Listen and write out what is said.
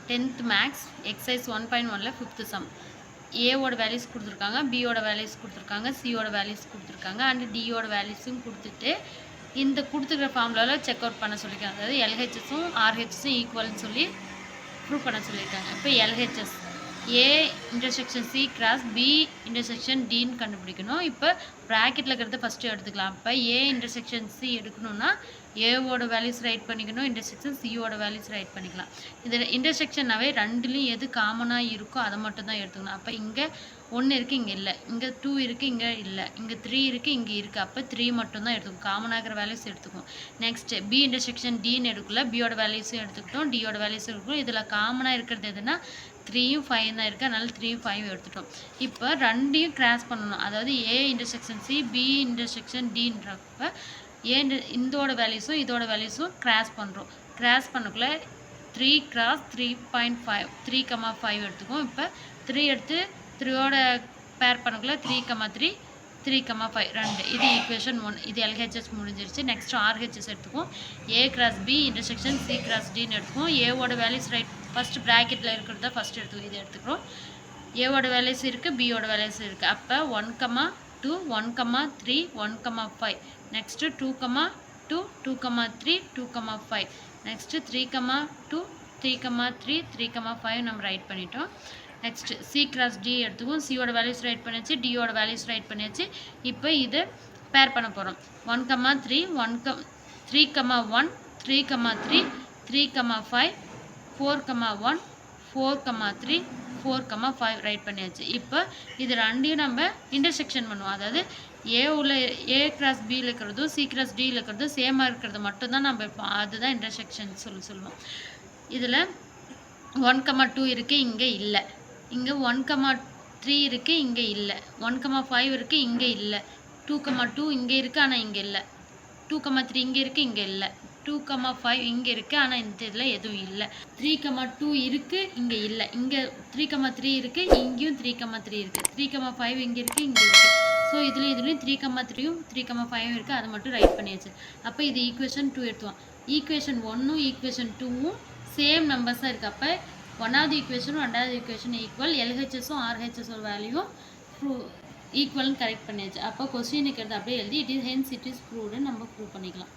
10th maths exercise 1.1ல 5th sum. ஏவோட values கொடுத்துருக்காங்க, பியோட வேல்யூஸ் கொடுத்துருக்காங்க, சியோட வேல்யூஸ் கொடுத்துருக்காங்க, அண்ட் டியோட வேல்யூஸும் கொடுத்துட்டு இந்த கொடுத்துருக்கிற ஃபார்முலாவில் செக் அவுட் பண்ண சொல்லியிருக்காங்க. அதாவது எல்ஹெச்எஸும் ஆர்ஹெச்எஸும் ஈக்குவல்னு சொல்லி ப்ரூவ் பண்ண சொல்லியிருக்காங்க. இப்போ LHS A intersection C cross B intersection டின்னு கண்டுபிடிக்கணும். இப்போ ப்ராக்கெட்டில் இருக்கிறத ஃபஸ்ட்டு எடுத்துக்கலாம். இப்போ ஏ இன்டர்செக்ஷன் சி எடுக்கணும்னா ஏவோட வேல்யூஸ் ரைட் பண்ணிக்கணும், இன்டர்செக்ஷன் சியோட வேல்யூஸ் ரைட் பண்ணிக்கலாம். இதில் இன்டர்செக்ஷனாகவே ரெண்டுலேயும் எது காமனாக இருக்கோ அதை மட்டும் தான் எடுத்துக்கணும். அப்போ இங்கே 1 இருக்குது, இங்கே இல்லை, இங்கே 2 இருக்குது, இங்கே இல்லை, இங்கே 3 இருக்குது, இங்கே இருக்குது. அப்போ 3 மட்டும்தான் எடுத்துக்கும், காமனாக இருக்கிற வேல்யூஸ் எடுத்துக்கும். நெக்ஸ்ட்டு பி இன்டர்செக்ஷன் டின்னு எடுக்கல, பியோட வேல்யூஸும் எடுத்துக்கிட்டோம், டியோட வேல்யூஸும் எடுக்கணும். இதில் காமனாக இருக்கிறது எதுனா 3யும் 5 தான் இருக்குது, அதனால 3யும் 5 எடுத்துட்டோம். இப்போ ரெண்டையும் கிராஸ் பண்ணணும். அதாவது A intersection C B intersection டின்றப்ப இதோட வேல்யூஸும் இதோட வேல்யூஸும் கிராஸ் பண்ணுறோம். கிராஸ் பண்ணக்குள்ள 3 கிராஸ் 3.5 3,5 எடுத்துக்கும். இப்போ 3 எடுத்து 3யோட பேர் பண்ணக்குள்ள 3,3 3,5 2. இது ஈக்குவேஷன் 1. இது எல்ஹெச்எஸ் முடிஞ்சிருச்சு. நெக்ஸ்ட் ஆர்ஹெச்எஸ் எடுத்துக்கும். A cross B intersection C cross டின்னு எடுத்துக்கும். ஏவோட வேல்யூஸ் ரைட் ஃபஸ்ட்டு ப்ராக்கெட்டில் இருக்கிறத ஃபஸ்ட்டு எடுத்துக்கும். இது எடுத்துக்கிறோம். ஏவோட வேல்யூஸ் இருக்குது, பியோட வேல்யூஸ் இருக்குது. அப்போ 1,2 1,3 1,5. நெக்ஸ்ட்டு 2,2 2,3 2,5. நெக்ஸ்ட்டு 3,2 3,3 3,5 நம்ம ரைட் பண்ணிட்டோம். நெக்ஸ்ட்டு சி கிராஸ் டி எடுத்துக்கும். சியோட வேல்யூஸ் ரைட் பண்ணியாச்சு, டியோட வேல்யூஸ் ரைட் பண்ணியாச்சு. இப்போ இது பேர் பண்ண போகிறோம். 1,3 3,1 3,3 3,5 4,1 4,3 4,5 ரைட் பண்ணியாச்சு. இப்போ இது ரெண்டையும் நம்ம இன்டர்செக்ஷன் பண்ணுவோம். அதாவது ஏ கிராஸ் பியில் இருக்கிறதும் சி கிராஸ் டியில் இருக்கிறதும் சேமாக இருக்கிறது மட்டும்தான் நம்ம இருப்போம். அதுதான் இன்டர்செக்ஷன் சொல்லுவோம். இதில் 1,2 இருக்குது, இங்கே இல்லை. இங்கே 1,3 இருக்குது, இங்கே இல்லை. 1,5 இருக்குது, இங்கே இல்லை. 2,2 இங்கே இருக்குது, ஆனால் இங்கே இல்லை. 2,3 இங்கே இருக்குது, இங்கே இல்லை. 2,5 இங்கே இருக்குது, ஆனால் இந்த இதில் எதுவும் இல்லை. 3,2 இருக்குது, இங்கே இல்லை. இங்கே 3,3 இருக்குது, இங்கேயும் 3,3 இருக்குது. 3,5 இங்கே இருக்குது, இங்கே இருக்குது. ஸோ இதுலேயும் 3,3யும் 3,5 இருக்குது, அதை மட்டும் ரைட் பண்ணியாச்சு. அப்போ இது ஈக்குவேஷன் 2 எடுத்துவோம். ஈக்குவேஷன் 1ம் ஈக்குவேஷன் 2ம் சேம் நம்பர்ஸாக இருக்குது. அப்போ 1வது ஈக்குவேஷனும் 2வது ஈக்குவேஷன் ஈக்குவல். எல்ஹெச்எஸும் ஆர்ஹெச்எஸோட வேல்யூவும் ஈக்குவல்னு கரெக்ட் பண்ணியாச்சு. அப்போ கொஸ்டின் இருக்கிறது அப்படியே எழுதி it is hence it is ப்ரூவ்டுன்னு நம்ம ப்ரூவ் பண்ணிக்கலாம்.